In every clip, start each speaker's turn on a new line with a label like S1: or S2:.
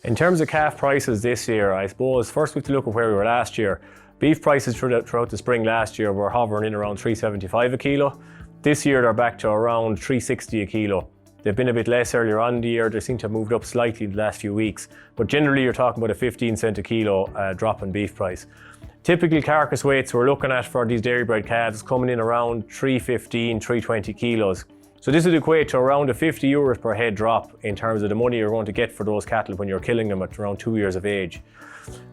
S1: In terms of calf prices this year, I suppose first we have to look at where we were last year. Beef prices throughout the spring last year were hovering in around $3.75 a kilo. This year they're back to around $3.60 a kilo. They've been a bit less earlier on in the year. They seem to have moved up slightly in the last few weeks. But generally you're talking about a 15 cent a kilo drop in beef price. Typical carcass weights we're looking at for these dairy bred calves is coming in around 315, 320 kilos. So this would equate to around a €50 per head drop in terms of the money you're going to get for those cattle when you're killing them at around 2 years of age.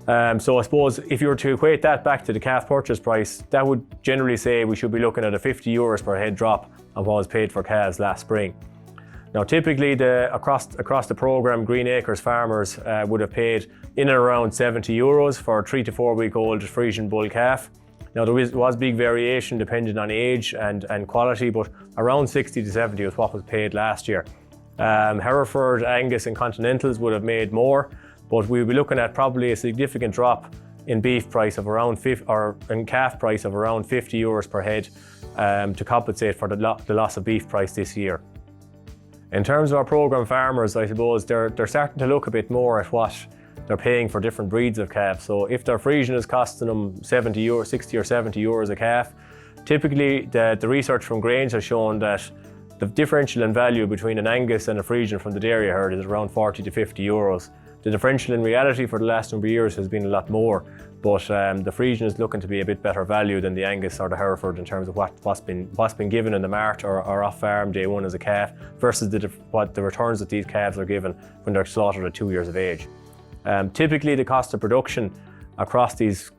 S1: So I suppose if you were to equate that back to the calf purchase price, that would generally say we should be looking at a €50 per head drop on what was paid for calves last spring. Now typically across the programme, Green Acres farmers would have paid in and around €70 for a 3 to 4 week old Frisian bull calf. Now there was big variation depending on age and quality, but around 60 to 70 was what was paid last year. Hereford, Angus and Continentals would have made more, but we'll be looking at probably a significant drop in beef price of around in calf price of around €50 per head to compensate for the loss of beef price this year. In terms of our programme farmers, I suppose they're starting to look a bit more at what they're paying for different breeds of calves. So if their Frisian is costing them €60 or €70 a calf, typically the research from Grange has shown that the differential in value between an Angus and a Frisian from the dairy herd is around €40 to €50. The differential in reality for the last number of years has been a lot more, but the Frisian is looking to be a bit better value than the Angus or the Hereford in terms of what's been given in the mart or off farm day one as a calf versus what the returns that these calves are given when they're slaughtered at 2 years of age. Typically the cost of production across these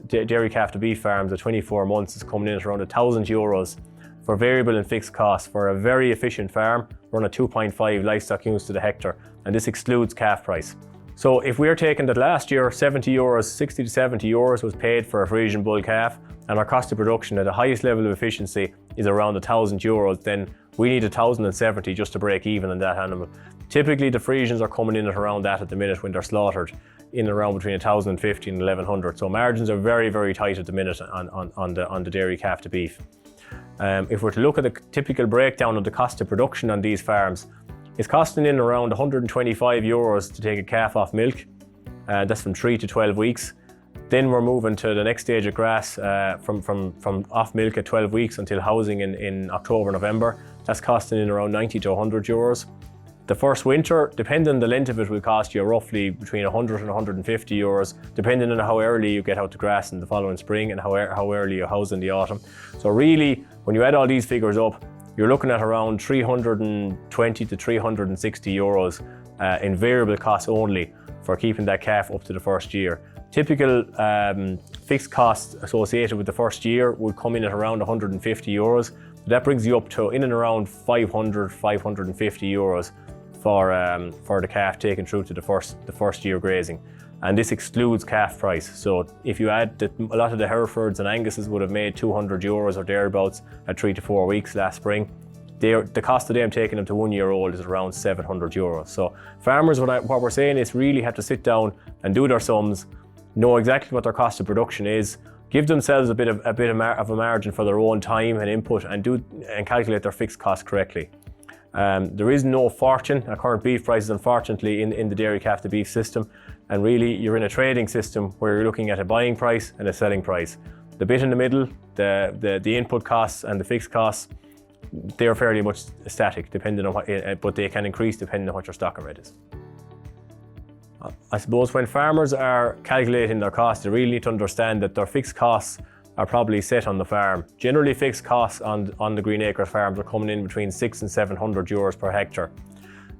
S1: dairy calf to beef farms at 24 months is coming in at around €1,000 for variable and fixed costs for a very efficient farm run at 2.5 livestock units to the hectare, and this excludes calf price. So if we're taking that last year €60 to €70 was paid for a Frisian bull calf, and our cost of production at the highest level of efficiency is around €1,000, then we need $1,070 just to break even on that animal. Typically the Frisians are coming in at around that at the minute when they're slaughtered, in around between $1,050 and $1,100. So margins are very, very tight at the minute on the dairy calf to beef. If we're to look at the typical breakdown of the cost of production on these farms, it's costing in around €125 to take a calf off milk. That's from 3 to 12 weeks. Then we're moving to the next stage of grass from off milk at 12 weeks until housing in October, November. That's costing in around €90 to €100. The first winter, depending on the length of it, will cost you roughly between €100 and €150, depending on how early you get out to grass in the following spring and how early you house in the autumn. So really, when you add all these figures up, you're looking at around €320 to €360 in variable costs only for keeping that calf up to the first year. Typical fixed costs associated with the first year would come in at around €150. That brings you up to in and around €500, €550 for the calf taken through to the first year grazing. And this excludes calf price. So if you add a lot of the Herefords and Anguses would have made €200 or thereabouts at 3 to 4 weeks last spring. The cost of them taking them to 1 year old is around €700. So farmers, what we're saying is really have to sit down and do their sums, know exactly what their cost of production is, give themselves a bit of a margin for their own time and input, and calculate their fixed costs correctly. There is no fortune at current beef prices, unfortunately, in the dairy calf to beef system, and really you're in a trading system where you're looking at a buying price and a selling price. The bit in the middle, the input costs and the fixed costs, they're fairly much static, depending on but they can increase depending on what your stocking rate is. I suppose when farmers are calculating their costs, they really need to understand that their fixed costs are probably set on the farm. Generally, fixed costs on the Green Acres farms are coming in between €600 and €700 per hectare.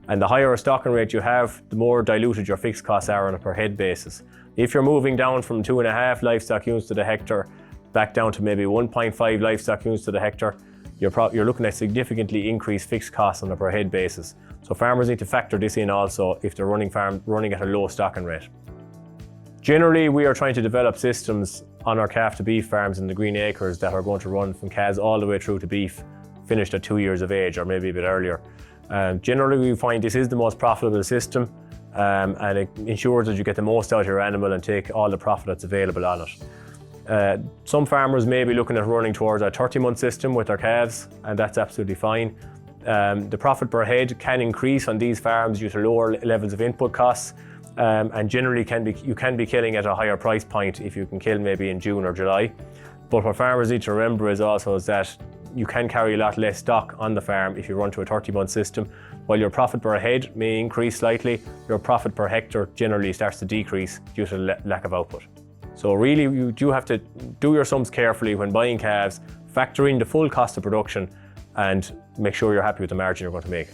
S1: And the higher a stocking rate you have, the more diluted your fixed costs are on a per head basis. If you're moving down from 2.5 livestock units to the hectare, back down to maybe 1.5 livestock units to the hectare, you're looking at significantly increased fixed costs on a per head basis. So farmers need to factor this in also if they're running at a low stocking rate. Generally, we are trying to develop systems on our calf to beef farms in the Green Acres that are going to run from calves all the way through to beef, finished at 2 years of age or maybe a bit earlier. Generally, we find this is the most profitable system, and it ensures that you get the most out of your animal and take all the profit that's available on it. Some farmers may be looking at running towards a 30-month system with their calves, and that's absolutely fine. The profit per head can increase on these farms due to lower levels of input costs. and generally you can be killing at a higher price point if you can kill maybe in June or July. But what farmers need to remember is that you can carry a lot less stock on the farm if you run to a 30-month system. While your profit per head may increase slightly, your profit per hectare generally starts to decrease due to lack of output. So really you do have to do your sums carefully when buying calves, factor in the full cost of production and make sure you're happy with the margin you're going to make.